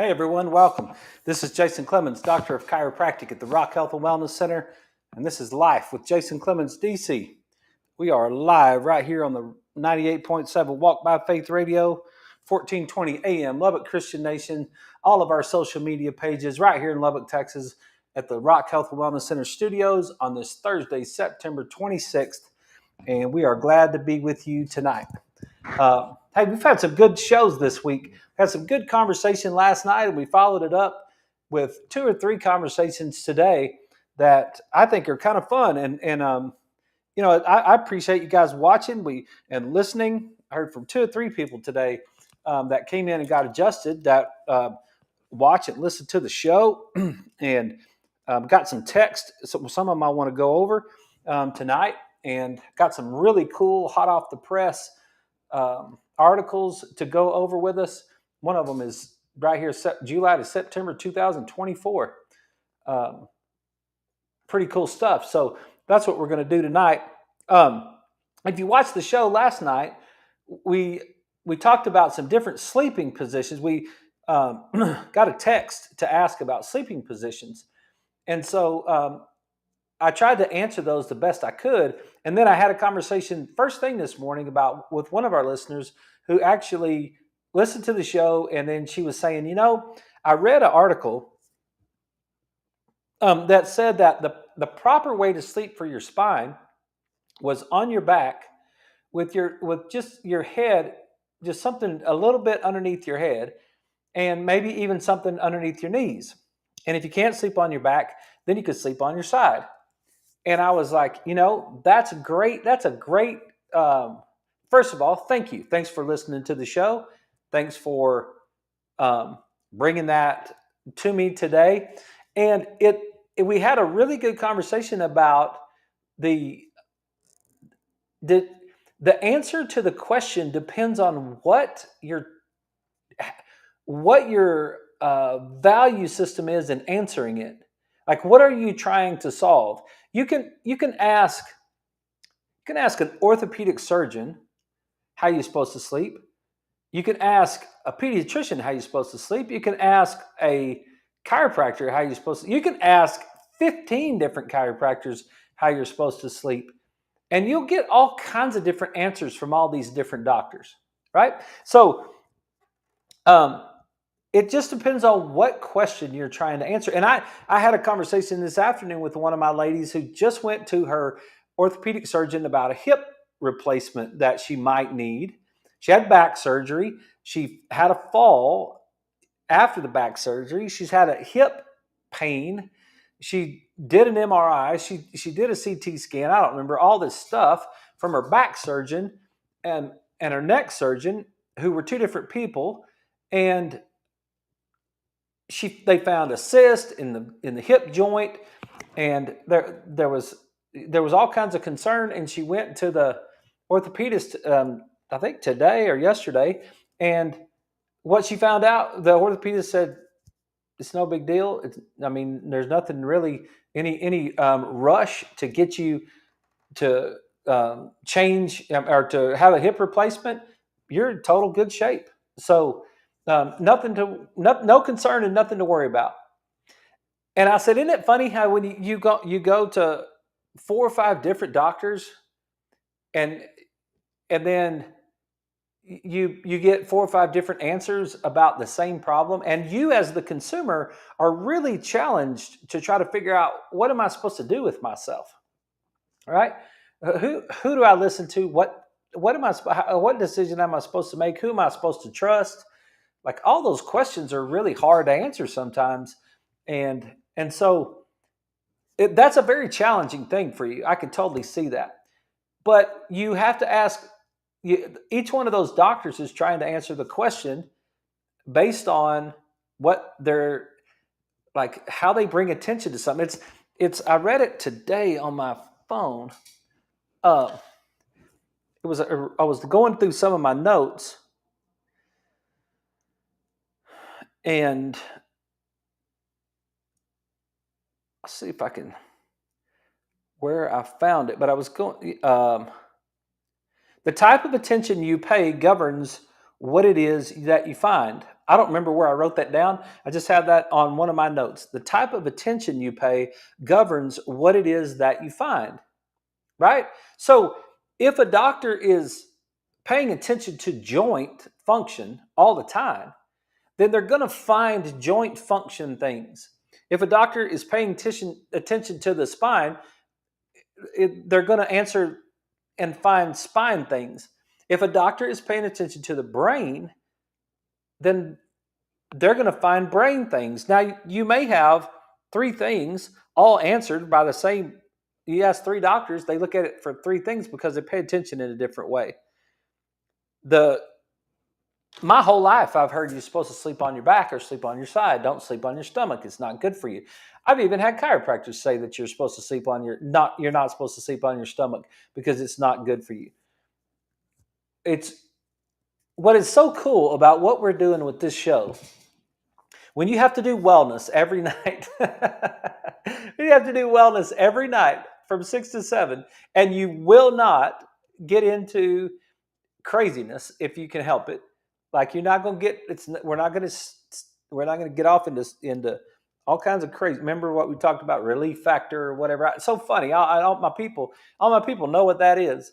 Hey everyone, welcome. This is Jason Clemmons, Doctor of Chiropractic at the Rock Health and Wellness Center, and this is Life with Jason Clemmons, DC. We are live right here on the 98.7 Walk by Faith Radio, 1420 AM, Lubbock Christian Nation, all of our social media pages right here in Lubbock, Texas, at the Rock Health and Wellness Center studios on this Thursday, September 26th, and we are glad to be with you tonight. Hey, we've had some good shows this week. Had some good conversation last night, and we followed it up with 2 or 3 conversations today that I think are kind of fun. I appreciate you guys watching and listening. I heard from 2 or 3 people today that came in and got adjusted that watch and listen to the show and got some text. Some of them I want to go over tonight, and got some really cool, hot off the press articles to go over with us. One of them is right here, July to September 2024. Pretty cool stuff. So that's what we're going to do tonight. If you watched the show last night, we talked about some different sleeping positions. We got a text to ask about sleeping positions. And so I tried to answer those the best I could. And then I had a conversation first thing this morning with one of our listeners who actually listened to the show. And then she was saying, I read an article that said that the proper way to sleep for your spine was on your back with just your head, just something a little bit underneath your head, and maybe even something underneath your knees. And if you can't sleep on your back, then you could sleep on your side. And I was like, that's great. That's a great, first of all, thank you. Thanks for listening to the show. Thanks for bringing that to me today. And we had a really good conversation about the answer to the question depends on what your value system is in answering it. Like, what are you trying to solve? You can ask an orthopedic surgeon how you're supposed to sleep. You can ask a pediatrician how you're supposed to sleep. You can ask a chiropractor how you're supposed to. You can ask 15 different chiropractors how you're supposed to sleep, and you'll get all kinds of different answers from all these different doctors, right? So, it just depends on what question you're trying to answer. And I had a conversation this afternoon with one of my ladies who just went to her orthopedic surgeon about a hip replacement that she might need. She had back surgery. She had a fall after the back surgery. She's had a hip pain. She did an MRI. She did a CT scan. I don't remember all this stuff from her back surgeon and her neck surgeon, who were 2 different people. And they found a cyst in the hip joint, and there was all kinds of concern. And she went to the orthopedist, I think today or yesterday, and what she found out, the orthopedist said, it's no big deal. There's nothing really, any rush to get you to change or to have a hip replacement. You're in total good shape. So no concern and nothing to worry about. And I said, isn't it funny how when you go to 4 or 5 different doctors, and then you get 4 or 5 different answers about the same problem, and you as the consumer are really challenged to try to figure out, what am I supposed to do with myself? All right? Who do I listen to? What decision am I supposed to make? Who am I supposed to trust? Like, all those questions are really hard to answer sometimes. And so that's a very challenging thing for you. I can totally see that. But you have to ask, each one of those doctors is trying to answer the question based on what they're, like, how they bring attention to something. I read it today on my phone. I was going through some of my notes, and I'll see if I can, where I found it, but I was going, the type of attention you pay governs what it is that you find. I don't remember where I wrote that down. I just have that on one of my notes. The type of attention you pay governs what it is that you find, right? So if a doctor is paying attention to joint function all the time, then they're going to find joint function things. If a doctor is paying attention to the spine, they're going to answer and find spine things. If a doctor is paying attention to the brain, then they're going to find brain things. Now, you may have three things all answered by the same. You ask three doctors, they look at it for three things because they pay attention in a different way. My whole life, I've heard you're supposed to sleep on your back or sleep on your side. Don't sleep on your stomach. It's not good for you. I've even had chiropractors say that you're supposed to sleep on you're not supposed to sleep on your stomach because it's not good for you. It's what is so cool about what we're doing with this show. When you have to do wellness every night, you have to do wellness every night from 6 to 7, and you will not get into craziness if you can help it. Like you're not going to get we're not going to get off into all kinds of crazy. Remember what we talked about, relief factor or whatever. It's so funny. All my people know what that is.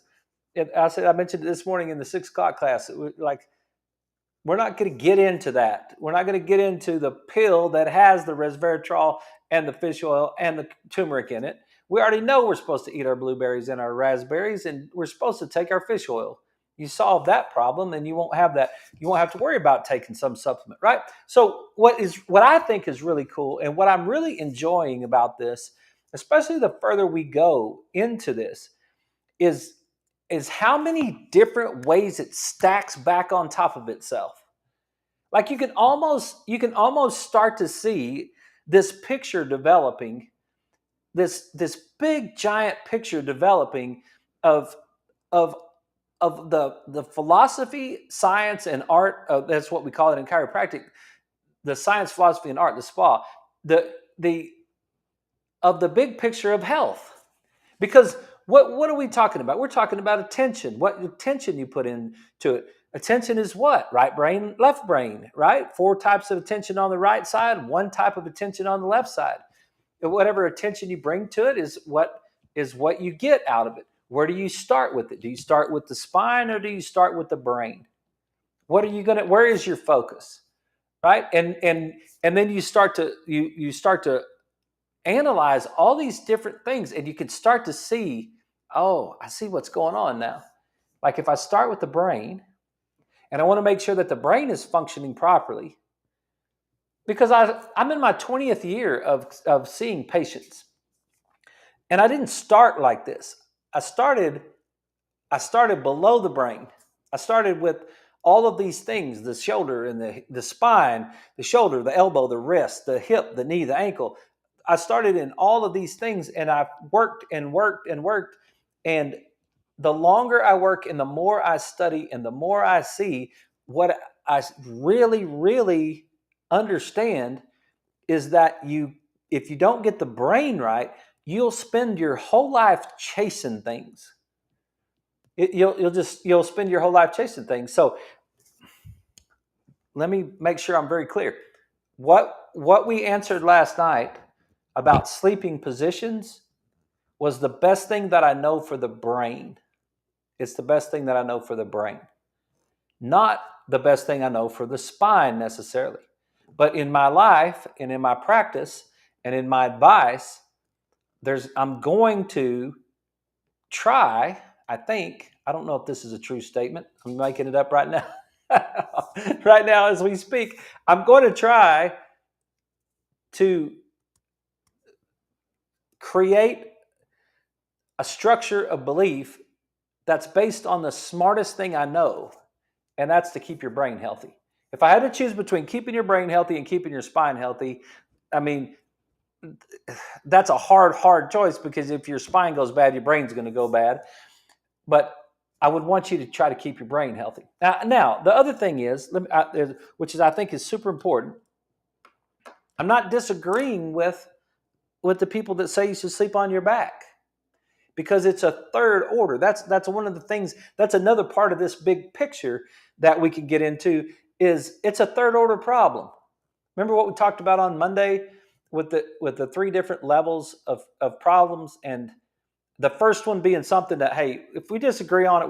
I mentioned it this morning in the 6 o'clock class. We're not going to get into that. We're not going to get into the pill that has the resveratrol and the fish oil and the turmeric in it. We already know we're supposed to eat our blueberries and our raspberries, and we're supposed to take our fish oil. You solve that problem, and you won't have that. You won't have to worry about taking some supplement, right? So what I think is really cool, and what I'm really enjoying about this, especially the further we go into this, is how many different ways it stacks back on top of itself. Like you can almost start to see this picture developing, this big giant picture developing of the philosophy, science, and art. That's what we call it in chiropractic. The science, philosophy, and art, the SPA. Of the big picture of health. Because what are we talking about? We're talking about attention. What attention you put into it. Attention is what? Right brain, left brain, right? 4 types of attention on the right side, 1 type of attention on the left side. And whatever attention you bring to it is what you get out of it. Where do you start with it? Do you start with the spine or do you start with the brain? Where is your focus? Right? And then you start to analyze all these different things, and you can start to see, oh, I see what's going on now. Like if I start with the brain, and I want to make sure that the brain is functioning properly, because I'm in my 20th year of seeing patients, and I didn't start like this. I started below the brain. I started with all of these things: the shoulder and the spine, the shoulder, the elbow, the wrist, the hip, the knee, the ankle. I started in all of these things, and I worked and worked and worked. And the longer I work and the more I study and the more I see, what I really, really understand is that if you don't get the brain right, you'll spend your whole life chasing things. You'll spend your whole life chasing things. So let me make sure I'm very clear. What we answered last night about sleeping positions was the best thing that I know for the brain. It's the best thing that I know for the brain. Not the best thing I know for the spine necessarily. But in my life and in my practice and in my advice, I'm going to try, I don't know if this is a true statement. I'm making it up right now. Right now as we speak, I'm going to try to create a structure of belief that's based on the smartest thing I know, and that's to keep your brain healthy. If I had to choose between keeping your brain healthy and keeping your spine healthy, I mean, that's a hard choice, because if your spine goes bad, your brain's going to go bad. But I would want you to try to keep your brain healthy. Now the other thing is, which is I think is super important, I'm not disagreeing with the people that say you should sleep on your back, because it's a third order. That's one of the things. That's another part of this big picture that we can get into. is it's a third order problem. Remember what we talked about on Monday with the three different levels of problems, and the first one being something that, hey, if we disagree on it,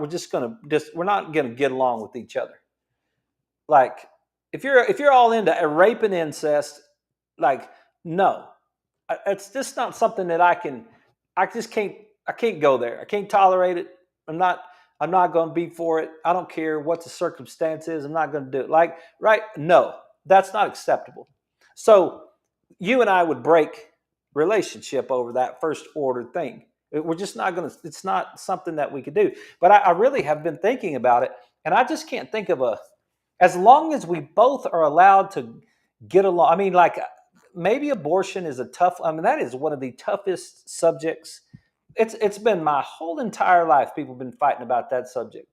we're not gonna get along with each other. Like if you're all into a rape and incest, like no, it's just not something that I just can't, I can't go there. I can't tolerate it. I'm not, I'm not going to be for it. I don't care what the circumstance is. I'm not going to do it. Like, right? No, that's not acceptable. So you and I would break relationship over that first order thing. We're just not going to, it's not something that we could do. But I really have been thinking about it, and I just can't think of as long as we both are allowed to get along. I mean, like maybe abortion is a tough, I mean, that is one of the toughest subjects. It's been my whole entire life, people have been fighting about that subject.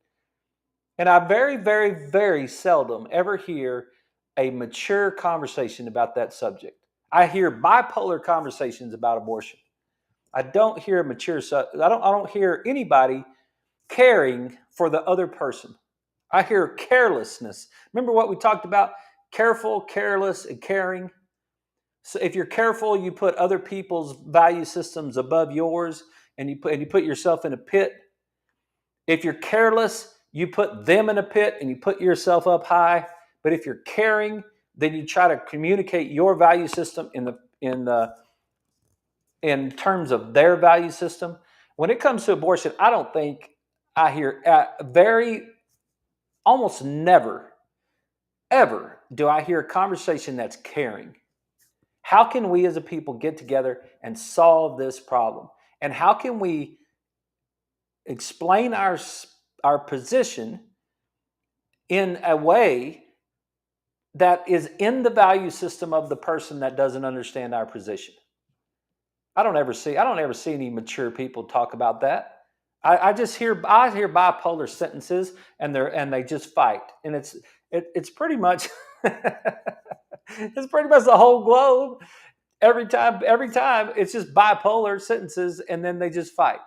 And I very, very, very seldom ever hear a mature conversation about that subject. I hear bipolar conversations about abortion. I don't hear a mature, I don't hear anybody caring for the other person. I hear carelessness. Remember what we talked about? Careful, careless, and caring. So if you're careful, you put other people's value systems above yours, and you put yourself in a pit. If you're careless, you put them in a pit and you put yourself up high. But if you're caring, then you try to communicate your value system in terms of their value system. When it comes to abortion, I don't think I hear very almost never ever do I hear a conversation that's caring. How can we as a people get together and solve this problem? And how can we explain our position in a way that is in the value system of the person that doesn't understand our position? I don't ever see any mature people talk about that. I hear bipolar sentences, and they just fight, and it's pretty much it's pretty much the whole globe. Every time it's just bipolar sentences, and then they just fight.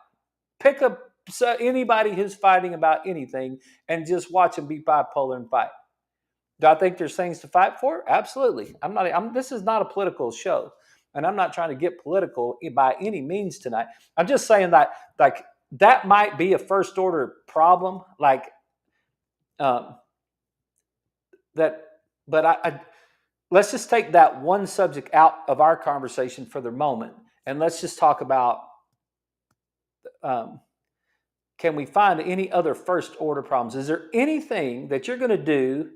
Pick up anybody who's fighting about anything and just watch them be bipolar and fight. Do I think there's things to fight for? Absolutely. This is not a political show, and I'm not trying to get political by any means tonight. I'm just saying that, like, that might be a first order problem, like that. But let's just take that one subject out of our conversation for the moment, and let's just talk about can we find any other first order problems? Is there anything that you're going to do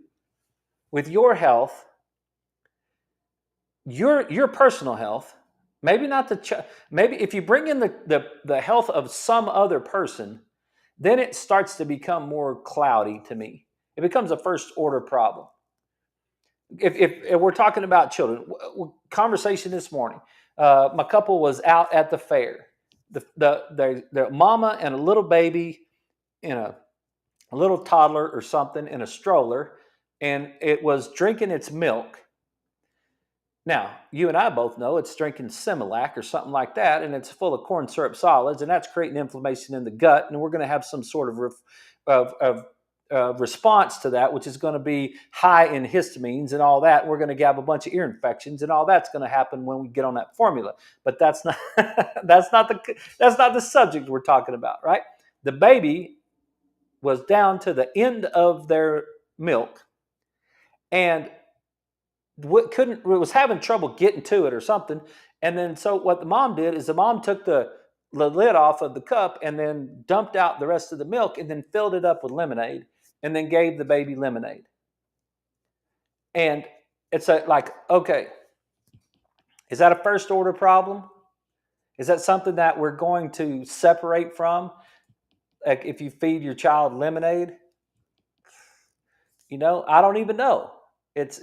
with your health, your personal health? Maybe not maybe if you bring in the health of some other person, then it starts to become more cloudy to me. It becomes a first order problem. If we're talking about children, conversation this morning, my couple was out at the fair. The mama and a little baby in a little toddler or something in a stroller, and it was drinking its milk. Now, you and I both know it's drinking Similac or something like that, and it's full of corn syrup solids, and that's creating inflammation in the gut, and we're going to have some sort of response to that, which is going to be high in histamines and all that. We're going to have a bunch of ear infections, and all that's going to happen when we get on that formula. But that's not that's not the subject we're talking about, right? The baby was down to the end of their milk, and was having trouble getting to it or something. And then so what the mom did is the mom took the lid off of the cup and then dumped out the rest of the milk and then filled it up with lemonade and then gave the baby lemonade. And it's like, okay, is that a first order problem? Is that something that we're going to separate from? Like if you feed your child lemonade, I don't even know. It's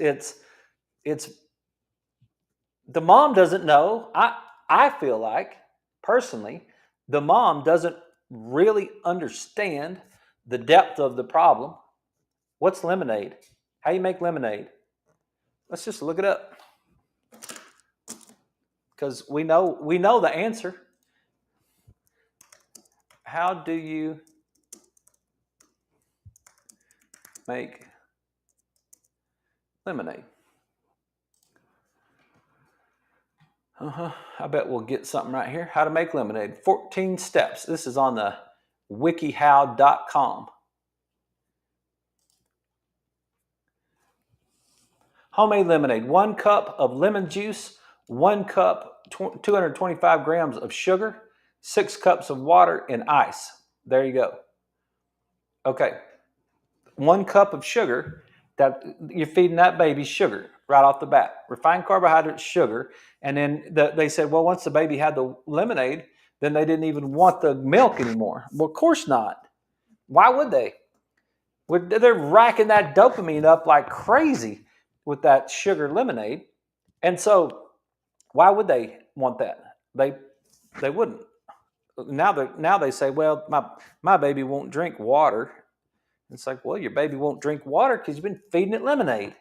the mom doesn't know. I feel like personally, the mom doesn't really understand the depth of the problem. What's lemonade? How you make lemonade? Let's just look it up, because we know the answer. How do you make lemonade. I bet we'll get something right here. How to make lemonade. 14 steps. This is on the wikihow.com. Homemade lemonade. 1 cup of lemon juice, 1 cup, 225 grams of sugar, 6 cups of water, and ice. There you go. Okay. 1 cup of sugar, that you're feeding that baby sugar right off the bat. Refined carbohydrate, sugar. And then they said, well, once the baby had the lemonade, then they didn't even want the milk anymore. Well, of course not. Why would they? They're racking that dopamine up like crazy with that sugar lemonade. And so why would they want that? They wouldn't. Now they say, well, my baby won't drink water. It's like, well, your baby won't drink water because you've been feeding it lemonade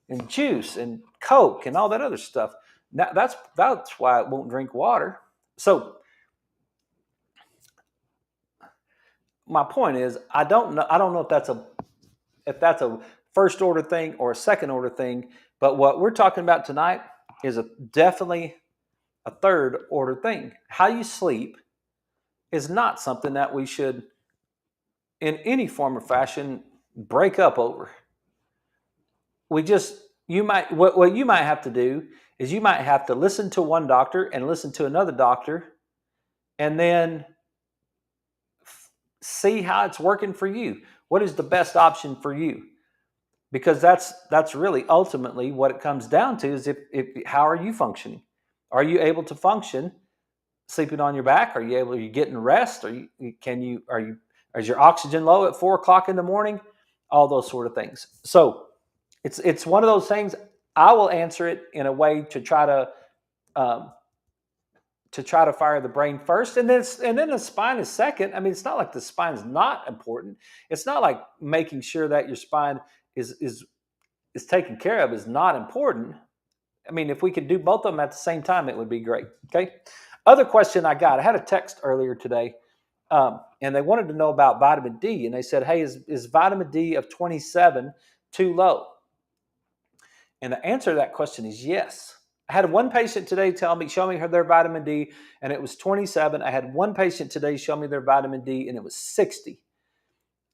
and juice and Coke and all that other stuff. Now, that's why it won't drink water. So my point is, I don't know if that's a first order thing or a second order thing, but what we're talking about tonight is definitely a third order thing. How you sleep is not something that we should, in any form or fashion, break up over. What you might have to do is you might have to listen to one doctor and listen to another doctor and then see how it's working for you. What is the best option for you? Because that's really ultimately what it comes down to is if how are you functioning? Are you able to function sleeping on your back? Are you getting rest? Is your oxygen low at 4 o'clock in the morning? All those sort of things. So it's one of those things. I will answer it in a way to try to fire the brain first, and then the spine is second. I mean, it's not like the spine is not important. It's not like making sure that your spine is taken care of is not important. I mean, if we could do both of them at the same time, it would be great. Okay. Other question I got. I had a text earlier today, and they wanted to know about vitamin D, and they said, "Hey, is vitamin D of 27 too low?" And the answer to that question is yes. I had one patient today show me their vitamin D, and it was 27. I had one patient today show me their vitamin D, and it was 60.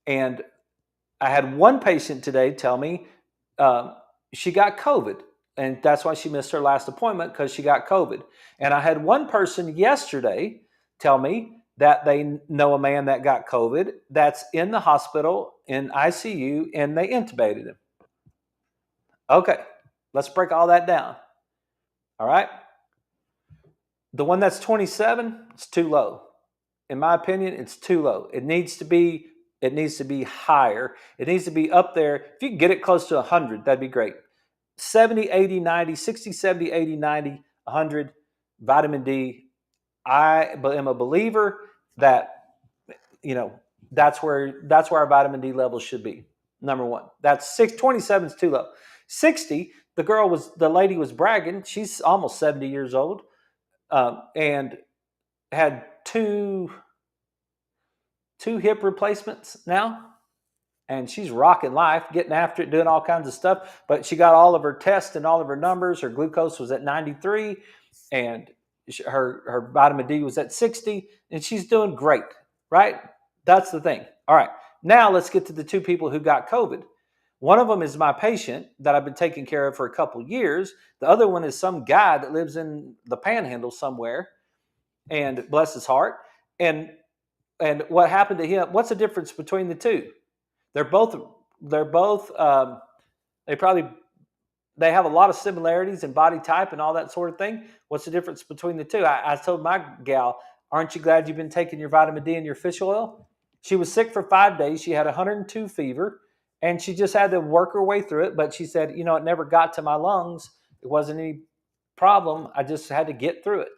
And I had one patient today tell me she got COVID, and that's why she missed her last appointment, because she got COVID. And I had one person yesterday tell me that they know a man that got COVID that's in the hospital in ICU, and they intubated him. Okay, let's break all that down. All right. The one that's 27, it's too low. In my opinion, it's too low. It needs to be higher. It needs to be up there. If you can get it close to 100, that'd be great. 70, 80, 90, 60, 70, 80, 90, 100, vitamin D. I am a believer that, that's where our vitamin D levels should be. Number one. That's 27 is too low. 60, the lady was bragging. She's almost 70 years old, and had two hip replacements now, and she's rocking life, getting after it, doing all kinds of stuff. But she got all of her tests and all of her numbers. Her glucose was at 93, and her vitamin D was at 60, and she's doing great, right? That's the thing. All right, now let's get to the two people who got COVID. One of them is my patient that I've been taking care of for a couple years. The other one is some guy that lives in the Panhandle somewhere, and bless his heart. And what happened to him? What's the difference between the two? They have a lot of similarities in body type and all that sort of thing. What's the difference between the two? I told my gal, aren't you glad you've been taking your vitamin D and your fish oil? She was sick for 5 days. She had 102 fever, and she just had to work her way through it. But she said, it never got to my lungs. It wasn't any problem. I just had to get through it.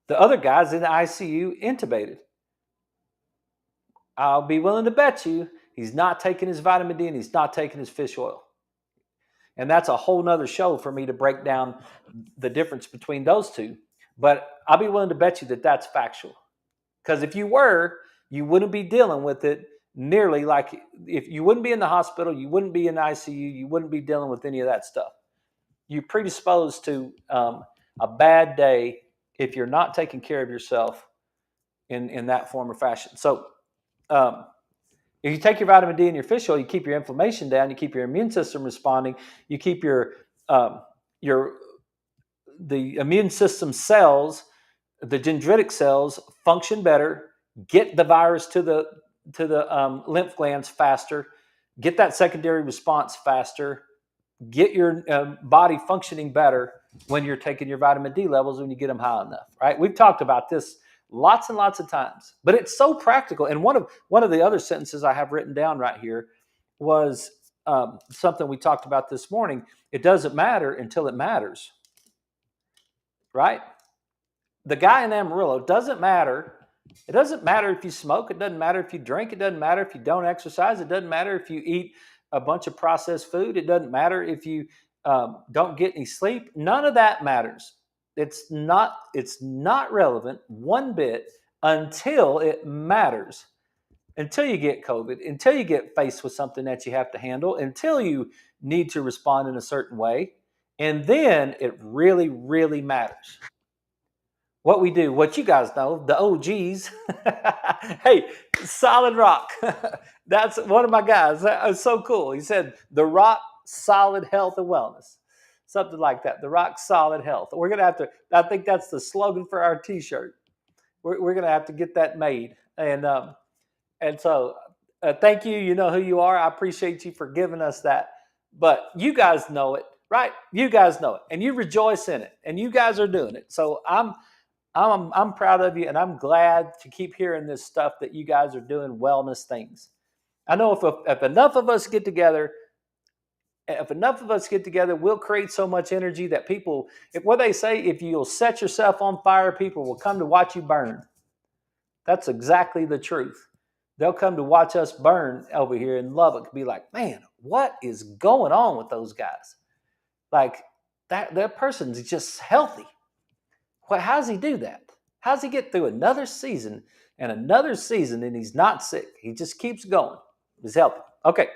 The other guy's in the ICU, intubated. I'll be willing to bet you he's not taking his vitamin D and he's not taking his fish oil. And that's a whole nother show for me to break down the difference between those two. But I'll be willing to bet you that that's factual. Because if you were, you wouldn't be dealing with it nearly like if you wouldn't be in the hospital, you wouldn't be in ICU, you wouldn't be dealing with any of that stuff. You're predisposed to a bad day if you're not taking care of yourself in that form or fashion. So um, if you take your vitamin D and your fish oil, you keep your inflammation down, you keep your immune system responding, you keep um, your the immune system cells, the dendritic cells function better, get the virus to the lymph glands faster, get that secondary response faster, get your body functioning better when you're taking your vitamin D levels when you get them high enough, right? We've talked about this lots and lots of times, but it's so practical. And one of the other sentences I have written down right here was something we talked about this morning. It doesn't matter until it matters, right? The guy in Amarillo, doesn't matter. It doesn't matter if you smoke. It doesn't matter if you drink. It doesn't matter if you don't exercise. It doesn't matter if you eat a bunch of processed food. It doesn't matter if you don't get any sleep. None of that matters. It's not relevant one bit until it matters. Until you get COVID, until you get faced with something that you have to handle, until you need to respond in a certain way. And then it really, really matters. What we do, what you guys know, the OGs. Hey, Solid Rock. That's one of my guys. That was so cool. He said, the Rock Solid Health and Wellness. Something like that. The Rock Solid Health. We're going to have to, I think that's the slogan for our t-shirt. We're going to have to get that made. And so thank you. You know who you are. I appreciate you for giving us that. But you guys know it, right? You guys know it. And you rejoice in it. And you guys are doing it. So I'm proud of you, and I'm glad to keep hearing this stuff that you guys are doing wellness things. I know if enough of us get together, we'll create so much energy that people, what they say, if you'll set yourself on fire, people will come to watch you burn. That's exactly the truth. They'll come to watch us burn over here in Lubbock, be like, man, what is going on with those guys? Like that person's just healthy. How does he do that? How does he get through another season and he's not sick? He just keeps going. He's healthy. Okay.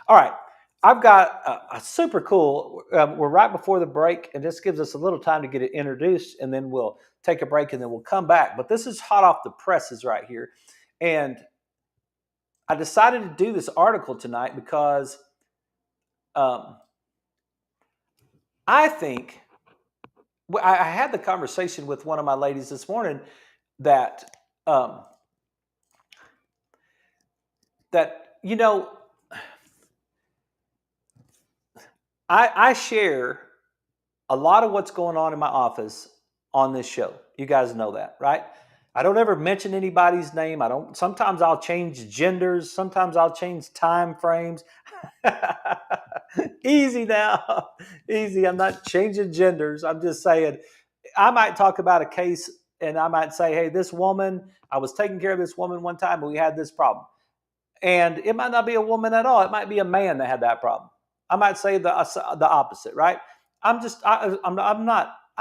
All right. I've got a super cool, we're right before the break, and this gives us a little time to get it introduced, and then we'll take a break, and then we'll come back. But this is hot off the presses right here. And I decided to do this article tonight because I think I had the conversation with one of my ladies this morning that you know, I share a lot of what's going on in my office on this show. You guys know that, right? I don't ever mention anybody's name. Sometimes I'll change genders. Sometimes I'll change time frames. Easy now. Easy. I'm not changing genders. I'm just saying, I might talk about a case and I might say, hey, this woman, I was taking care of this woman one time, but we had this problem. And it might not be a woman at all. It might be a man that had that problem. I might say the opposite, right? I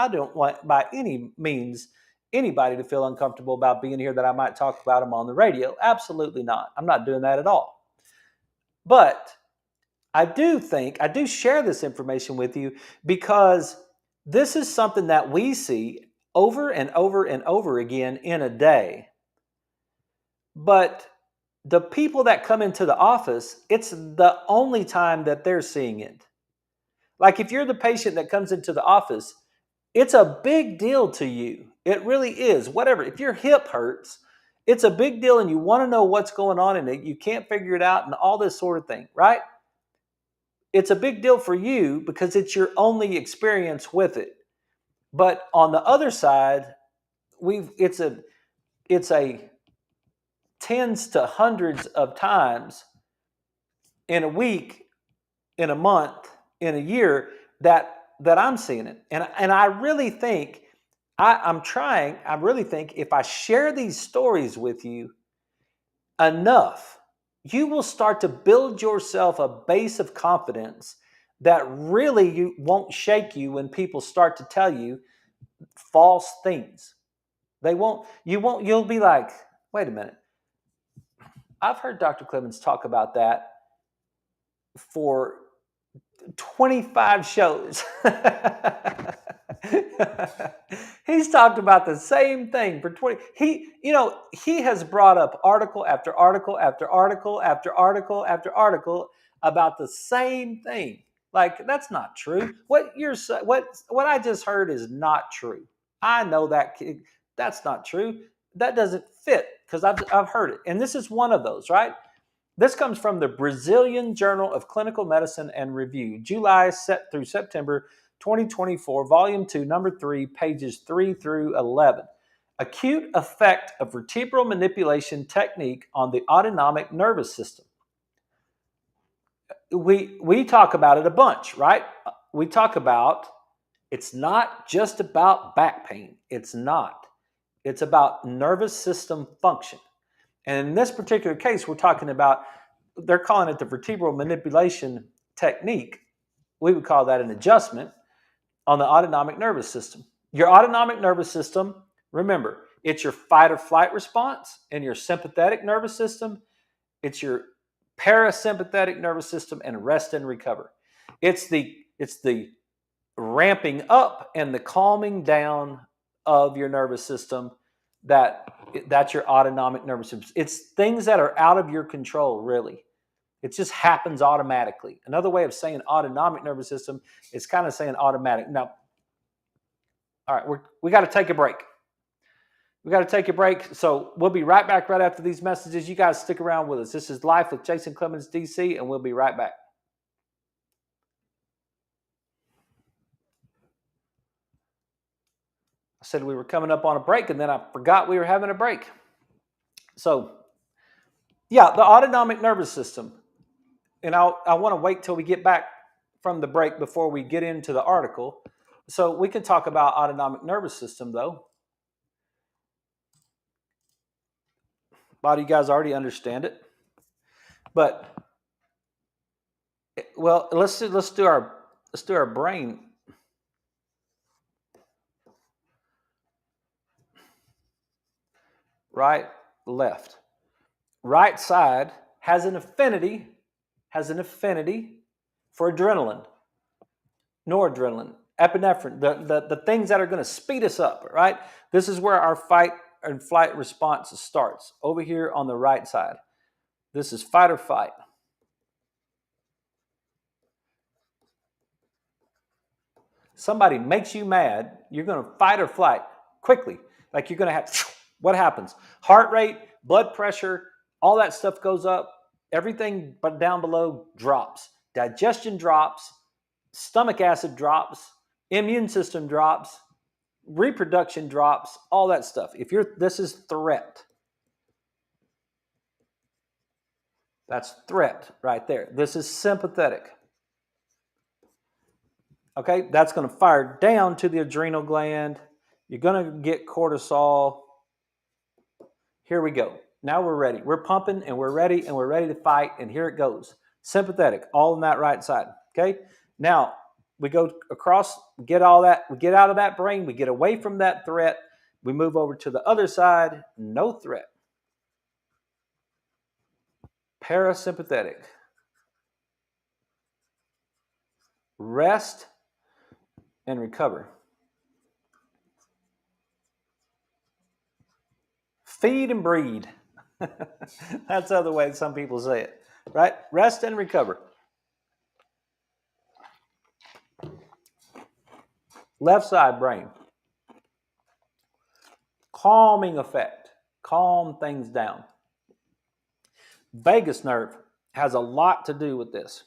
don't want by any means anybody to feel uncomfortable about being here that I might talk about them on the radio. Absolutely not. I'm not doing that at all. But I do share this information with you because this is something that we see over and over and over again in a day. But the people that come into the office, it's the only time that they're seeing it. Like if you're the patient that comes into the office, it's a big deal to you. It really is. Whatever. If your hip hurts, it's a big deal and you want to know what's going on in it. You can't figure it out and all this sort of thing, right? It's a big deal for you because it's your only experience with it. But on the other side, it's a tens to hundreds of times in a week, in a month, in a year that I'm seeing it. And I really think I really think if I share these stories with you enough, you will start to build yourself a base of confidence that really you won't shake you when people start to tell you false things. You'll be like, wait a minute. I've heard Dr. Clemmons talk about that for 25 shows. He's talked about the same thing for 20. He has brought up article after article after article after article after article about the same thing. Like, that's not true. What I just heard is not true. I know that's not true. That doesn't fit because I've heard it. And this is one of those, right? This comes from the Brazilian Journal of Clinical Medicine and Review, July through September 2024, Volume 2, Number 3, pages 3 through 11. Acute effect of vertebral manipulation technique on the autonomic nervous system. We talk about it a bunch, right? We talk about it's not just about back pain. It's not. It's about nervous system function. And in this particular case, we're talking about, they're calling it the vertebral manipulation technique. We would call that an adjustment on the autonomic nervous system. Your autonomic nervous system, remember, it's your fight or flight response and your sympathetic nervous system. It's your parasympathetic nervous system and rest and recover. It's the ramping up and the calming down of your nervous system. That's your autonomic nervous system. It's things that are out of your control, really. It just happens automatically. Another way of saying autonomic nervous system is kind of saying automatic. Now, all right, we got to take a break. We got to take a break. So we'll be right back right after these messages. You guys stick around with us. This is Life with Jason Clemmons, DC, and we'll be right back. I said we were coming up on a break, and then I forgot we were having a break. So, yeah, the autonomic nervous system. And I want to wait till we get back from the break before we get into the article. So we can talk about autonomic nervous system, though. A lot of you guys already understand it. But, well, let's do our brain. Right, left. Right side has an affinity for adrenaline, noradrenaline, epinephrine, the things that are going to speed us up, right? This is where our fight and flight response starts, over here on the right side. This is fight or fight. Somebody makes you mad, you're going to fight or flight quickly. Like, you're going to have, what happens? Heart rate, blood pressure, all that stuff goes up. Everything but down below drops. Digestion drops, stomach acid drops, immune system drops, reproduction drops, all that stuff. This is threat. That's threat right there. This is sympathetic. Okay, that's going to fire down to the adrenal gland. You're going to get cortisol. Here we go. Now we're ready. We're pumping and we're ready to fight, and here it goes. Sympathetic, all on that right side. Okay? Now we go across, get all that, we get out of that brain, we get away from that threat, we move over to the other side, no threat. Parasympathetic. Rest and recover. Feed and breed. That's the other way some people say it, right? Rest and recover. Left side brain. Calming effect. Calm things down. Vagus nerve has a lot to do with this.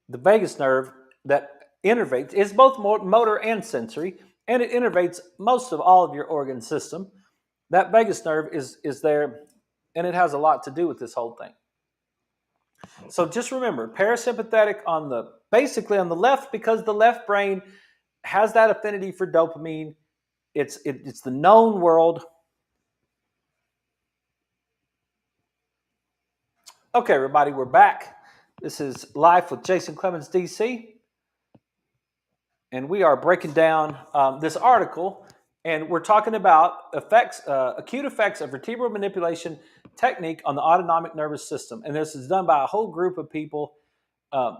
The vagus nerve that innervates is both motor and sensory, and it innervates most of all of your organ system. That vagus nerve is there, and it has a lot to do with this whole thing. So just remember, parasympathetic basically on the left, because the left brain has that affinity for dopamine. It's the known world. Okay, everybody, we're back. This is Life with Jason Clemmons, DC. And we are breaking down this article. And we're talking about acute effects of vertebral manipulation technique on the autonomic nervous system. And this is done by a whole group of people um,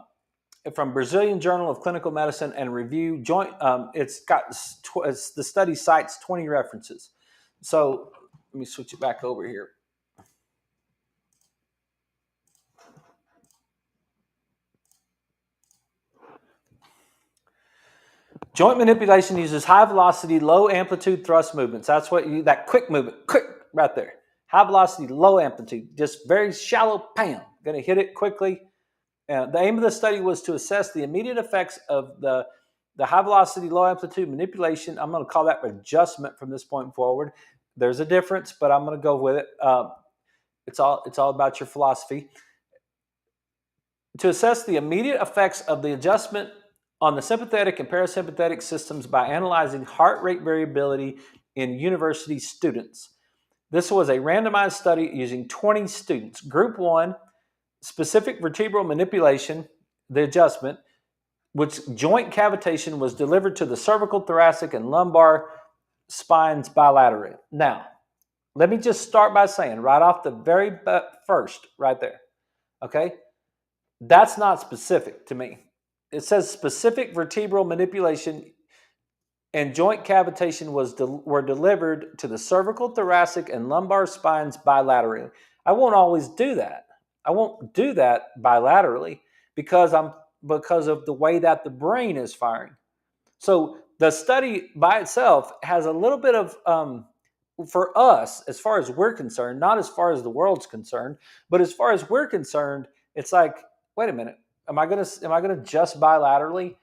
from Brazilian Journal of Clinical Medicine and Review Joint. The study cites 20 references. So let me switch it back over here. Joint manipulation uses high velocity, low amplitude thrust movements. That's that quick movement, quick right there. High velocity, low amplitude, just very shallow, bam, going to hit it quickly. The aim of the study was to assess the immediate effects of the high velocity, low amplitude manipulation. I'm going to call that adjustment from this point forward. There's a difference, but I'm going to go with it. It's all about your philosophy. To assess the immediate effects of the adjustment on the sympathetic and parasympathetic systems by analyzing heart rate variability in university students. This was a randomized study using 20 students. Group 1, specific vertebral manipulation, the adjustment, which joint cavitation was delivered to the cervical, thoracic, and lumbar spines bilaterally. Now, let me just start by saying right off the very first, right there, okay? That's not specific to me. It says specific vertebral manipulation and joint cavitation were delivered to the cervical, thoracic, and lumbar spines bilaterally. I won't always do that. I won't do that bilaterally because of the way that the brain is firing. So the study by itself has a little bit of, for us, as far as we're concerned, not as far as the world's concerned, but as far as we're concerned, it's like, wait a minute, am I gonna adjust bilaterally?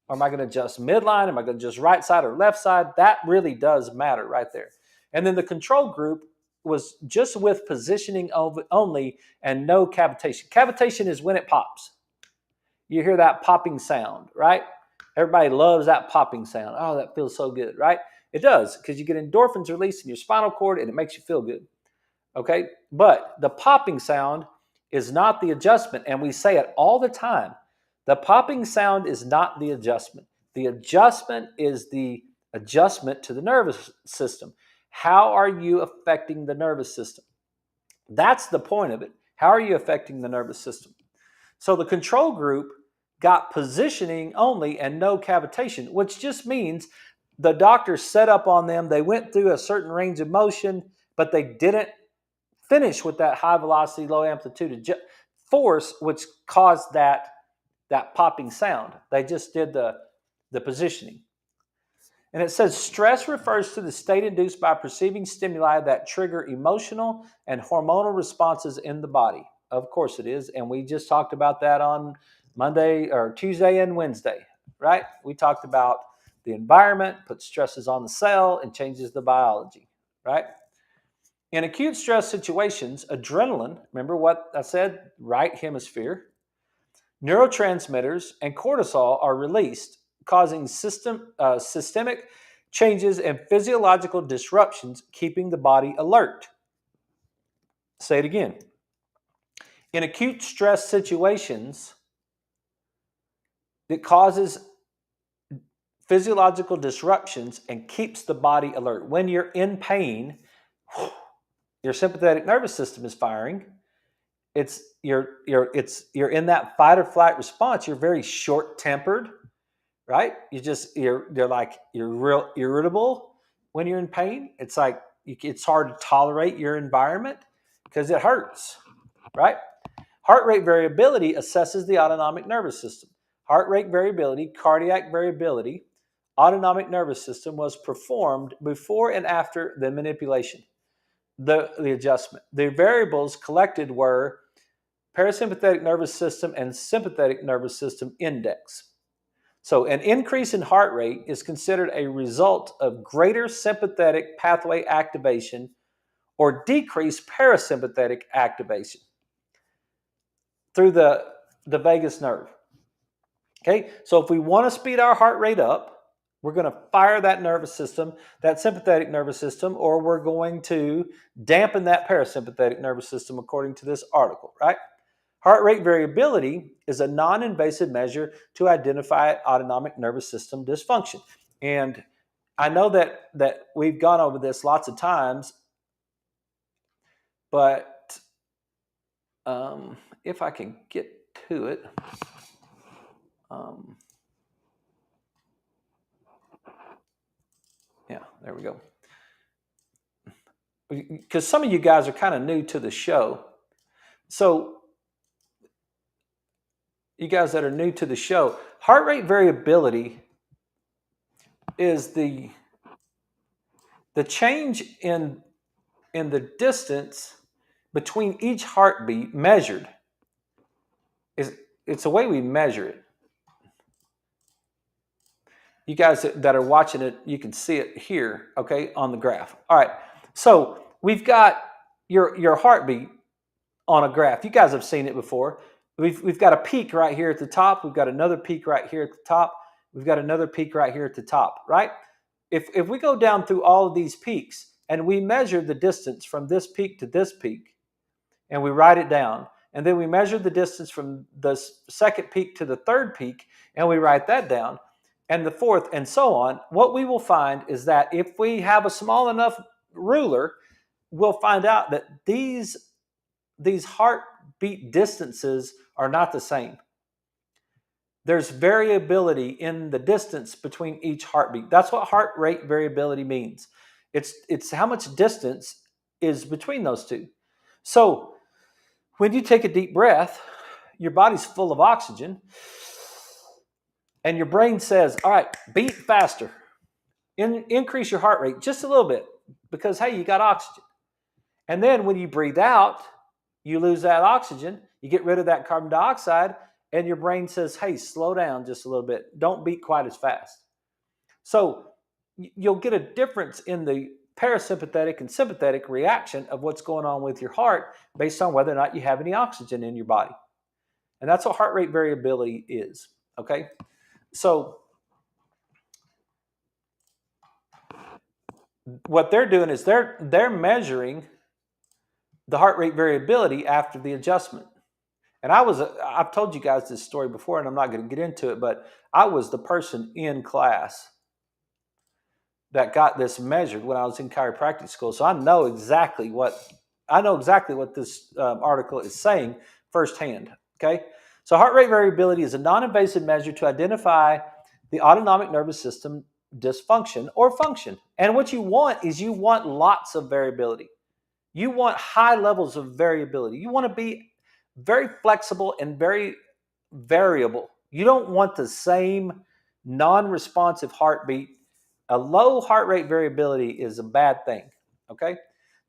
Or am I going to adjust midline? Am I going to adjust right side or left side? That really does matter right there. And then the control group was just with positioning only and no cavitation. Cavitation is when it pops. You hear that popping sound, right? Everybody loves that popping sound. Oh, that feels so good, right? It does, because you get endorphins released in your spinal cord and it makes you feel good. Okay? But the popping sound is not the adjustment, and we say it all the time. The popping sound is not the adjustment. The adjustment is the adjustment to the nervous system. How are you affecting the nervous system? That's the point of it. How are you affecting the nervous system? So the control group got positioning only and no cavitation, which just means the doctor set up on them. They went through a certain range of motion, but they didn't finish with that high velocity, low amplitude force, which caused that popping sound. They just did the positioning. And it says stress refers to the state induced by perceiving stimuli that trigger emotional and hormonal responses in the body. Of course it is. And we just talked about that on Monday or Tuesday and Wednesday, right? We talked about the environment puts stresses on the cell and changes the biology, right? In acute stress situations, adrenaline, remember what I said, right hemisphere, neurotransmitters and cortisol are released, causing systemic changes and physiological disruptions, keeping the body alert. Say it again. In acute stress situations, it causes physiological disruptions and keeps the body alert. When you're in pain, your sympathetic nervous system is firing. You're in that fight or flight response. You're very short-tempered, right? You're real irritable when you're in pain. It's like it's hard to tolerate your environment because it hurts, right? Heart rate variability assesses the autonomic nervous system. Heart rate variability, cardiac variability, autonomic nervous system was performed before and after the manipulation, the adjustment. The variables collected were parasympathetic nervous system and sympathetic nervous system index. So an increase in heart rate is considered a result of greater sympathetic pathway activation or decreased parasympathetic activation through the vagus nerve. Okay, so if we want to speed our heart rate up, we're going to fire that nervous system, that sympathetic nervous system, or we're going to dampen that parasympathetic nervous system according to this article, right? Heart rate variability is a non-invasive measure to identify autonomic nervous system dysfunction. And I know that we've gone over this lots of times, but if I can get to it, yeah, there we go. Because some of you guys are kind of new to the show, so you guys that are new to the show, heart rate variability is the change in the distance between each heartbeat measured. It's the way we measure it. You guys that are watching it, you can see it here, okay, on the graph. All right, so we've got your heartbeat on a graph. You guys have seen it before. We've got a peak right here at the top. We've got another peak right here at the top. We've got another peak right here at the top, right? If we go down through all of these peaks and we measure the distance from this peak to this peak, and we write it down, and then we measure the distance from the second peak to the third peak, and we write that down, and the fourth, and so on, what we will find is that if we have a small enough ruler, we'll find out that these heartbeat distances are not the same. There's variability in the distance between each heartbeat. That's what heart rate variability means. It's how much distance is between those two. So when you take a deep breath, your body's full of oxygen, and your brain says, all right, beat faster. Increase your heart rate just a little bit because, hey, you got oxygen. And then when you breathe out, you lose that oxygen, you get rid of that carbon dioxide, and your brain says, hey, slow down just a little bit. Don't beat quite as fast. So you'll get a difference in the parasympathetic and sympathetic reaction of what's going on with your heart based on whether or not you have any oxygen in your body. And that's what heart rate variability is, okay? So what they're doing is they're measuring the heart rate variability after the adjustment. And I've told you guys this story before, and I'm not going to get into it, but I was the person in class that got this measured when I was in chiropractic school. So I know exactly what this article is saying firsthand. Okay, so heart rate variability is a non-invasive measure to identify the autonomic nervous system dysfunction or function. And what you want is lots of variability. You want high levels of variability. You want to be very flexible and very variable. You don't want the same non-responsive heartbeat. A low heart rate variability is a bad thing, okay?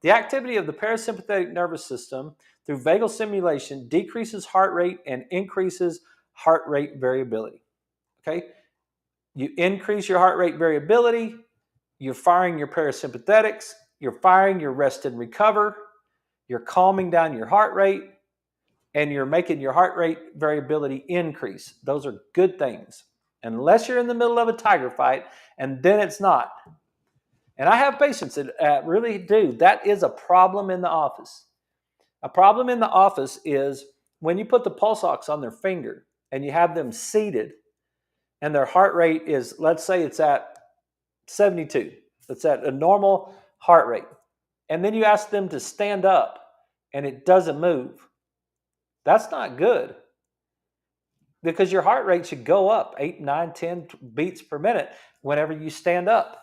The activity of the parasympathetic nervous system through vagal stimulation decreases heart rate and increases heart rate variability, okay? You increase your heart rate variability, you're firing your parasympathetics, you're firing your rest and recover, you're calming down your heart rate, and you're making your heart rate variability increase. Those are good things, unless you're in the middle of a tiger fight, and then it's not. And I have patients that really do. That is a problem in the office. A problem in the office is when you put the pulse ox on their finger and you have them seated and their heart rate is, let's say it's at 72. It's at a normal heart rate. And then you ask them to stand up and it doesn't move. That's not good, because your heart rate should go up 8, 9, 10 beats per minute whenever you stand up.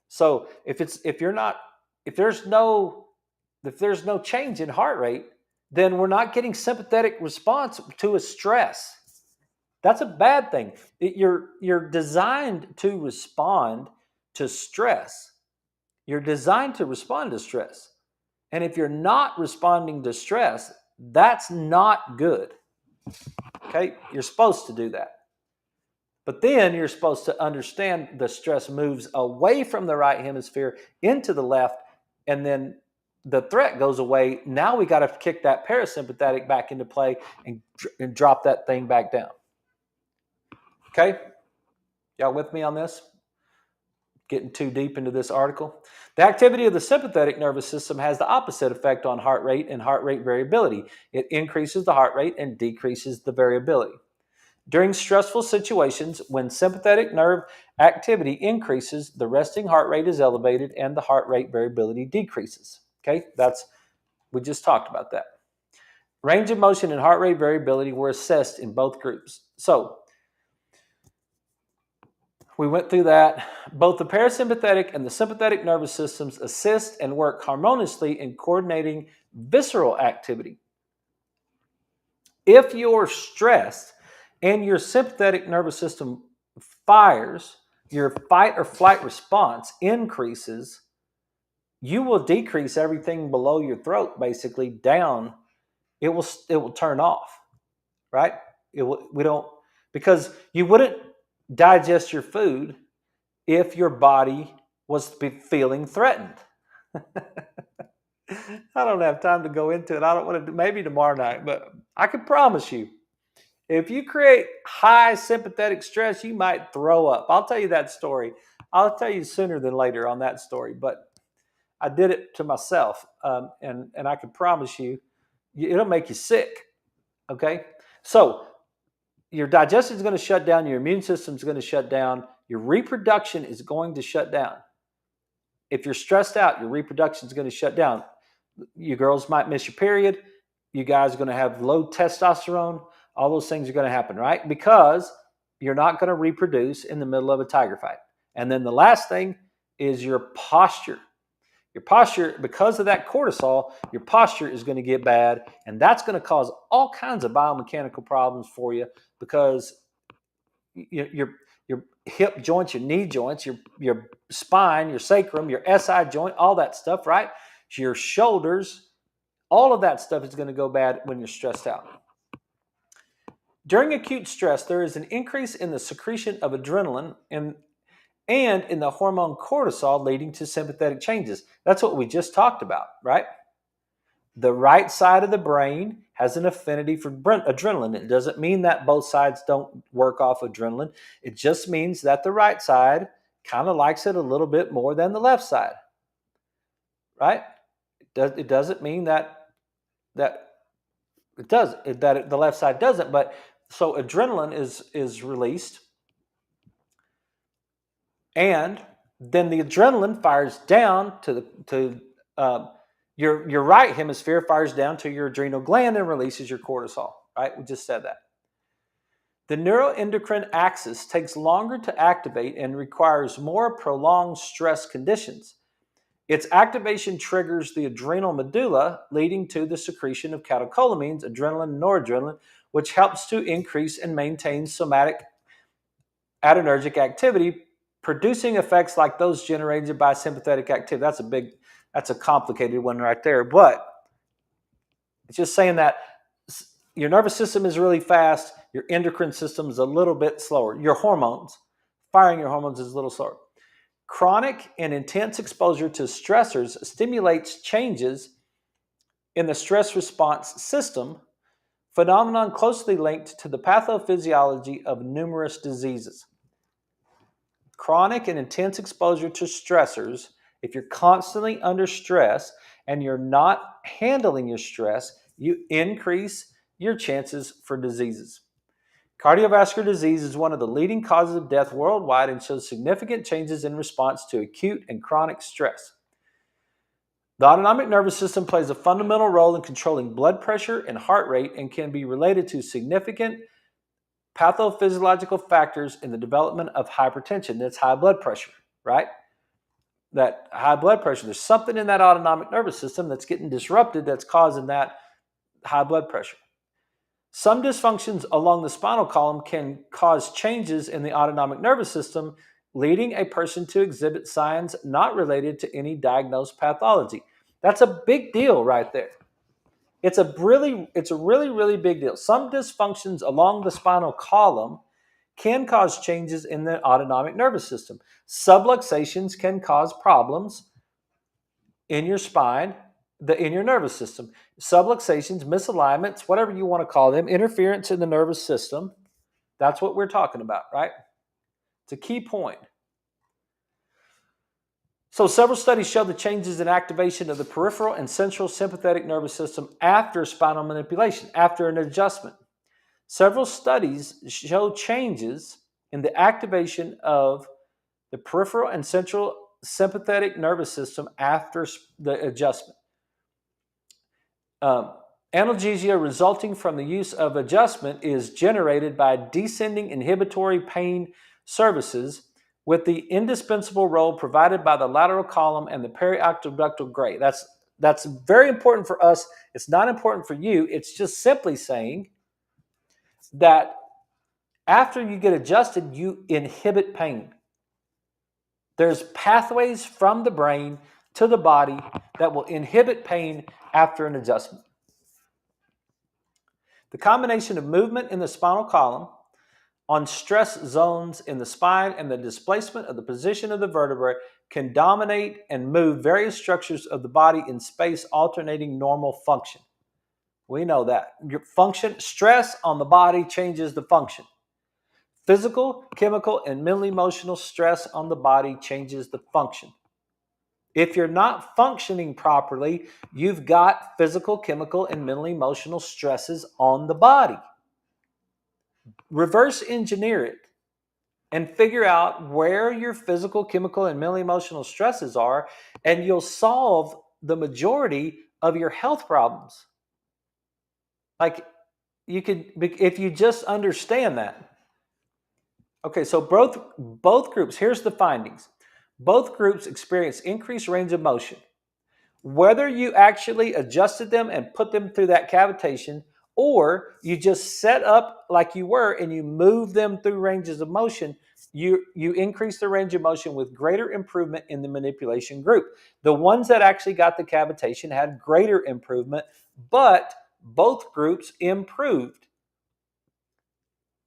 So if there's no change in heart rate, then we're not getting sympathetic response to a stress. That's a bad thing. You're designed to respond to stress. You're designed to respond to stress. And if you're not responding to stress, that's not good. Okay? You're supposed to do that. But then you're supposed to understand the stress moves away from the right hemisphere into the left, and then the threat goes away. Now we got to kick that parasympathetic back into play and drop that thing back down. Okay? Y'all with me on this? Getting too deep into this article. The activity of the sympathetic nervous system has the opposite effect on heart rate and heart rate variability. It increases the heart rate and decreases the variability. During stressful situations, when sympathetic nerve activity increases, the resting heart rate is elevated and the heart rate variability decreases. Okay, we just talked about that. Range of motion and heart rate variability were assessed in both groups. So we went through that. Both the parasympathetic and the sympathetic nervous systems assist and work harmoniously in coordinating visceral activity. If you're stressed and your sympathetic nervous system fires, your fight or flight response increases, you will decrease everything below your throat basically down. It will turn off, right? We don't, because you wouldn't digest your food if your body was feeling threatened. I don't have time to go into it. I don't want to, maybe tomorrow night, but I can promise you, if you create high sympathetic stress, you might throw up. I'll tell you that story. I'll tell you sooner than later on that story, but I did it to myself, and I can promise you, it'll make you sick. Okay, so your digestion is going to shut down, your immune system is going to shut down, your reproduction is going to shut down. If you're stressed out, your reproduction is going to shut down. You girls might miss your period. You guys are going to have low testosterone. All those things are going to happen, right? Because you're not going to reproduce in the middle of a tiger fight. And then the last thing is your posture. Your posture, because of that cortisol, your posture is going to get bad, and that's going to cause all kinds of biomechanical problems for you, because your hip joints, your knee joints, your spine, your sacrum, your SI joint, all that stuff, right? Your shoulders, all of that stuff is going to go bad when you're stressed out. During acute stress, there is an increase in the secretion of adrenaline and in the hormone cortisol, leading to sympathetic changes. That's what we just talked about, right? The right side of the brain has an affinity for adrenaline. It doesn't mean that both sides don't work off adrenaline. It just means that the right side kind of likes it a little bit more than the left side, right? It doesn't mean that the left side doesn't. But so adrenaline is released, and then the adrenaline fires down to your right hemisphere, fires down to your adrenal gland and releases your cortisol, right? We just said that. The neuroendocrine axis takes longer to activate and requires more prolonged stress conditions. Its activation triggers the adrenal medulla, leading to the secretion of catecholamines, adrenaline, and noradrenaline, which helps to increase and maintain somatic adrenergic activity, producing effects like those generated by sympathetic activity. That's a complicated one right there, but it's just saying that your nervous system is really fast, your endocrine system is a little bit slower. Firing your hormones is a little slower. Chronic and intense exposure to stressors stimulates changes in the stress response system, phenomenon closely linked to the pathophysiology of numerous diseases. Chronic and intense exposure to stressors, if you're constantly under stress and you're not handling your stress, you increase your chances for diseases. Cardiovascular disease is one of the leading causes of death worldwide and shows significant changes in response to acute and chronic stress. The autonomic nervous system plays a fundamental role in controlling blood pressure and heart rate and can be related to significant pathophysiological factors in the development of hypertension. That's high blood pressure, right? That high blood pressure, there's something in that autonomic nervous system that's getting disrupted that's causing that high blood pressure. Some dysfunctions along the spinal column can cause changes in the autonomic nervous system, leading a person to exhibit signs not related to any diagnosed pathology. That's a big deal right there. It's a really, really big deal. Some dysfunctions along the spinal column can cause changes in the autonomic nervous system. Subluxations can cause problems in your spine, in your nervous system. Subluxations, misalignments, whatever you want to call them, interference in the nervous system. That's what we're talking about, right? It's a key point. So several studies show the changes in activation of the peripheral and central sympathetic nervous system after spinal manipulation, after an adjustment. Several studies show changes in the activation of the peripheral and central sympathetic nervous system after the adjustment. Um, Analgesia resulting from the use of adjustment is generated by descending inhibitory pain services with the indispensable role provided by the lateral column and the perioccipital gray. That's very important for us. It's not important for you. It's just simply saying that after you get adjusted, you inhibit pain. There's pathways from the brain to the body that will inhibit pain after an adjustment. The combination of movement in the spinal column on stress zones in the spine and the displacement of the position of the vertebrae can dominate and move various structures of the body in space, alternating normal function. We know that. Your function, stress on the body changes the function. Physical, chemical, and mental emotional stress on the body changes the function. If you're not functioning properly, you've got physical, chemical, and mental emotional stresses on the body. Reverse engineer it and figure out where your physical, chemical, and mental emotional stresses are, and you'll solve the majority of your health problems. Like, you could, if you just understand that. Okay, so both groups, here's the findings. Both groups experience increased range of motion. Whether you actually adjusted them and put them through that cavitation, or you just set up like you were and you move them through ranges of motion, you increase the range of motion with greater improvement in the manipulation group. The ones that actually got the cavitation had greater improvement, but both groups improved.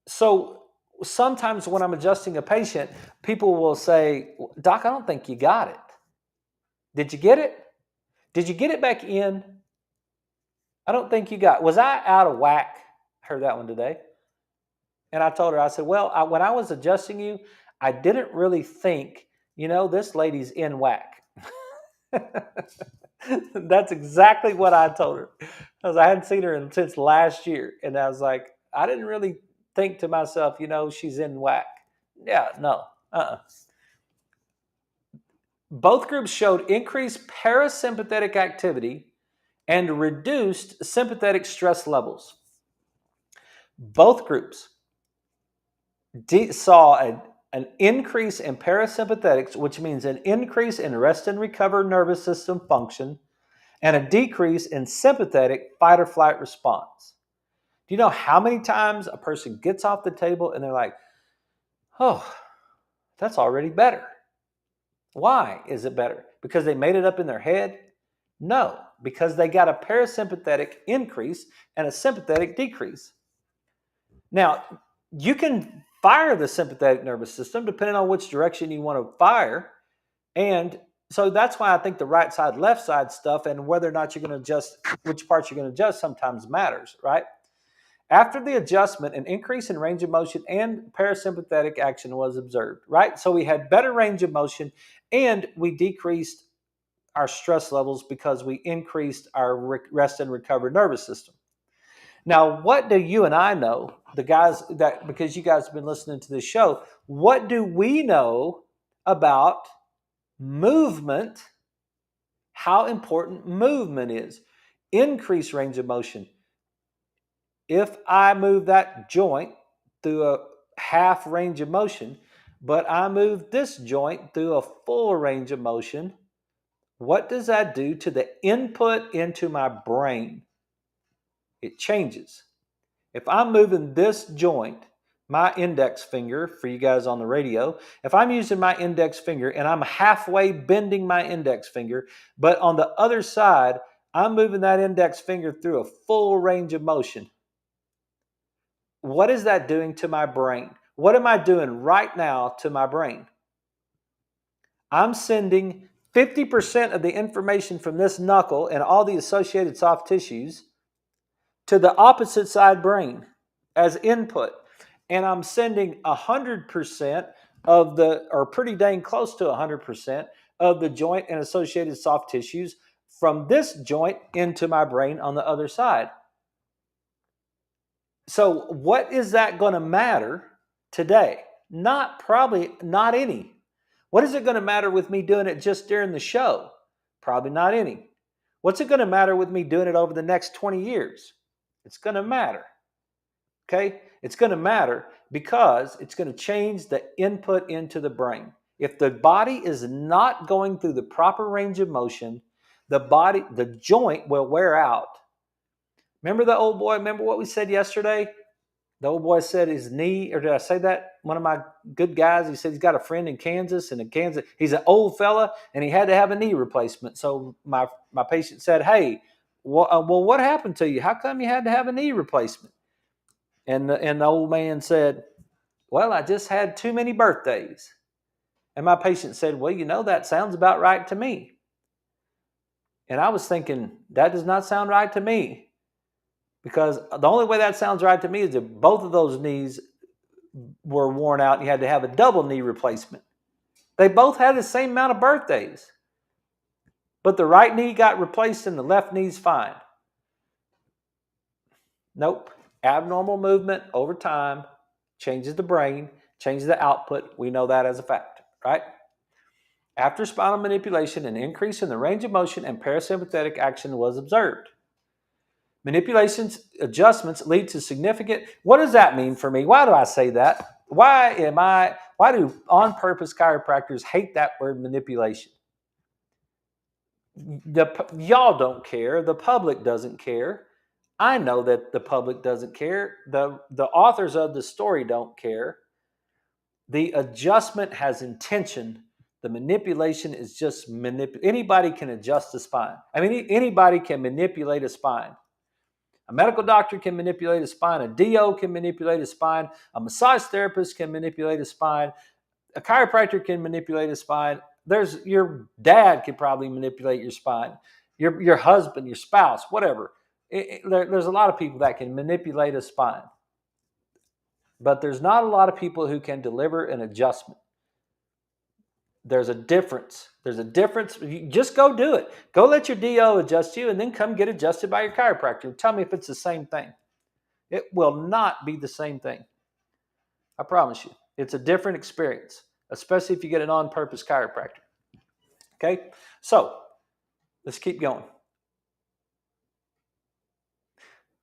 So sometimes when I'm adjusting a patient, people will say, "Doc, I don't think you got it. Did you get it? Did you get it back in? I don't think you got it. Was I out of whack?" I heard that one today. And I told her, I said, "Well, when I was adjusting you, I didn't really think, this lady's in whack." That's exactly what I told her. Because I hadn't seen her since last year. And I was like, I didn't really think to myself, she's in whack. Yeah, no. Both groups showed increased parasympathetic activity and reduced sympathetic stress levels. Both groups saw an increase in parasympathetics, which means an increase in rest and recover nervous system function, and a decrease in sympathetic fight or flight response. Do you know how many times a person gets off the table and they're like, "Oh, that's already better"? Why is it better? Because they made it up in their head? No, because they got a parasympathetic increase and a sympathetic decrease. Now, you can fire the sympathetic nervous system depending on which direction you want to fire. And so that's why I think the right side, left side stuff and whether or not you're going to adjust, which parts you're going to adjust sometimes matters, right? After the adjustment, an increase in range of motion and parasympathetic action was observed, right? So we had better range of motion and we decreased our stress levels because we increased our rest and recover nervous system. Now, what do you and I know, the guys that, because you guys have been listening to this show, what do we know about movement? How important movement is? Increased range of motion. If I move that joint through a half range of motion, but I move this joint through a full range of motion, what does that do to the input into my brain? It changes. If I'm moving this joint, my index finger, for you guys on the radio, if I'm using my index finger and I'm halfway bending my index finger, but on the other side, I'm moving that index finger through a full range of motion, what is that doing to my brain? What am I doing right now to my brain? I'm sending 50% of the information from this knuckle and all the associated soft tissues to the opposite side brain as input. And I'm sending 100% of the, or pretty dang close to 100% of the joint and associated soft tissues from this joint into my brain on the other side. So what is that going to matter today? Probably not any. What is it going to matter with me doing it just during the show? Probably not any. What's it going to matter with me doing it over the next 20 years? It's going to matter. Okay? It's going to matter because it's going to change the input into the brain. If the body is not going through the proper range of motion, the joint will wear out. Remember the old boy? Remember what we said yesterday? The old boy said his knee, or did I say that? One of my good guys, he said he's got a friend in Kansas, and in Kansas, he's an old fella, and he had to have a knee replacement. So my patient said, "Hey, well, what happened to you? How come you had to have a knee replacement?" And the old man said, "Well, I just had too many birthdays." And my patient said, "Well, that sounds about right to me." And I was thinking, that does not sound right to me. Because the only way that sounds right to me is if both of those knees were worn out and you had to have a double knee replacement. They both had the same amount of birthdays. But the right knee got replaced and the left knee's fine. Nope. Abnormal movement over time changes the brain, changes the output. We know that as a fact, right? After spinal manipulation, an increase in the range of motion and parasympathetic action was observed. Manipulations, adjustments lead to significant. What does that mean for me? Why do I say that? Why do on-purpose chiropractors hate that word manipulation? Y'all don't care. The public doesn't care. I know that the public doesn't care. The authors of the story don't care. The adjustment has intention. The manipulation is just anybody can adjust the spine. I mean, anybody can manipulate a spine. A medical doctor can manipulate a spine. A DO can manipulate a spine. A massage therapist can manipulate a spine. A chiropractor can manipulate a spine. Your dad could probably manipulate your spine. Your husband, your spouse, whatever. There's a lot of people that can manipulate a spine. But there's not a lot of people who can deliver an adjustment. There's a difference. You just go do it. Go let your DO adjust you and then come get adjusted by your chiropractor. Tell me if it's the same thing. It will not be the same thing. I promise you. It's a different experience, especially if you get an on-purpose chiropractor. Okay? So, let's keep going.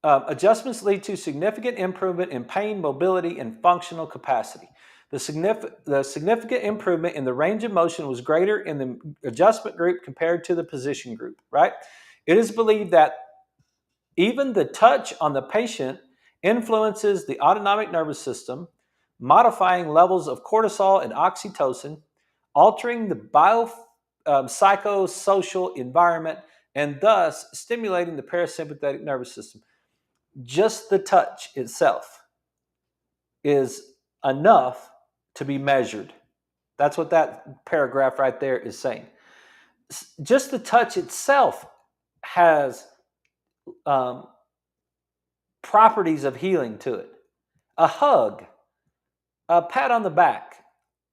Adjustments lead to significant improvement in pain, mobility, and functional capacity. The significant improvement in the range of motion was greater in the adjustment group compared to the position group, right? It is believed that even the touch on the patient influences the autonomic nervous system, modifying levels of cortisol and oxytocin, altering the psychosocial environment, and thus stimulating the parasympathetic nervous system. Just the touch itself is enough to be measured. That's what that paragraph right there is saying. Just the touch itself has properties of healing to it. A hug, a pat on the back,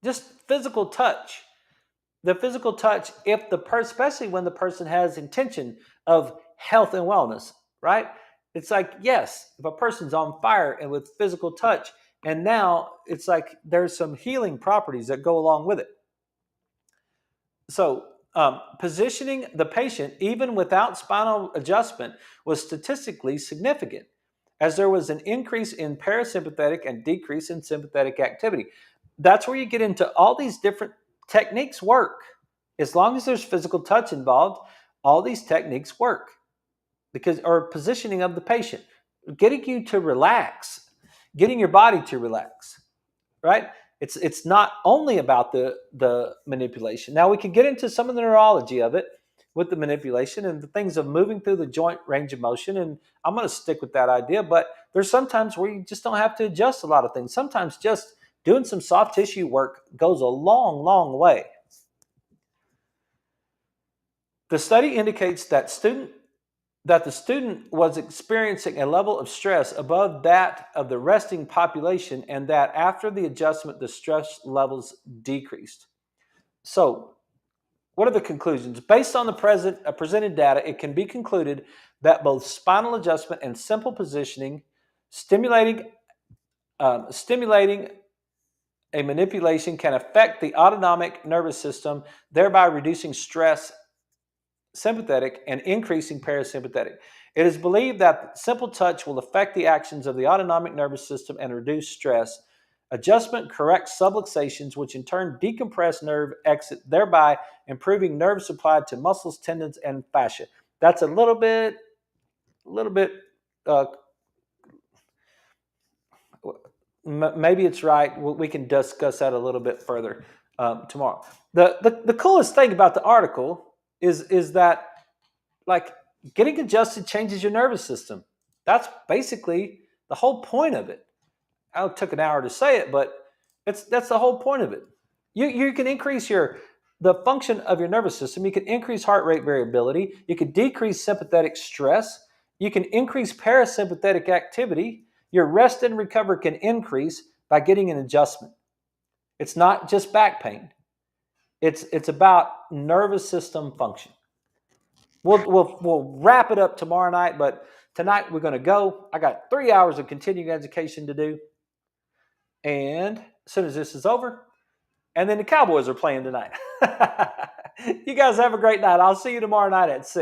just physical touch. The physical touch, especially when the person has intention of health and wellness, right? It's like, yes, if a person's on fire and with physical touch, and now it's like there's some healing properties that go along with it. So positioning the patient, even without spinal adjustment, was statistically significant, as there was an increase in parasympathetic and decrease in sympathetic activity. That's where you get into all these different techniques work. As long as there's physical touch involved, all these techniques work. Or positioning of the patient, getting you to relax, getting your body to relax, right? It's not only about the manipulation. Now we can get into some of the neurology of it with the manipulation and the things of moving through the joint range of motion, and I'm going to stick with that idea, but there's sometimes where you just don't have to adjust a lot of things. Sometimes just doing some soft tissue work goes a long, long way. The study indicates that the student was experiencing a level of stress above that of the resting population, and that after the adjustment, the stress levels decreased. So, what are the conclusions? Based on the presented data, it can be concluded that both spinal adjustment and simple positioning Stimulating a manipulation can affect the autonomic nervous system, thereby reducing stress, sympathetic, and increasing parasympathetic. It is believed that simple touch will affect the actions of the autonomic nervous system and reduce stress. Adjustment corrects subluxations, which in turn decompress nerve exit, thereby improving nerve supply to muscles, tendons, and fascia. That's a little bit uh, maybe it's right. We can discuss that a little bit further tomorrow. The coolest thing about the article is that, like, getting adjusted changes your nervous system. That's basically the whole point of it. I took an hour to say it, but that's the whole point of it. You can increase the function of your nervous system. You can increase heart rate variability. You can decrease sympathetic stress. You can increase parasympathetic activity. Your rest and recover can increase by getting an adjustment. It's not just back pain. It's about nervous system function. We'll wrap it up tomorrow night, but tonight we're going to go. I got 3 hours of continuing education to do. And as soon as this is over, and then the Cowboys are playing tonight. You guys have a great night. I'll see you tomorrow night at 6.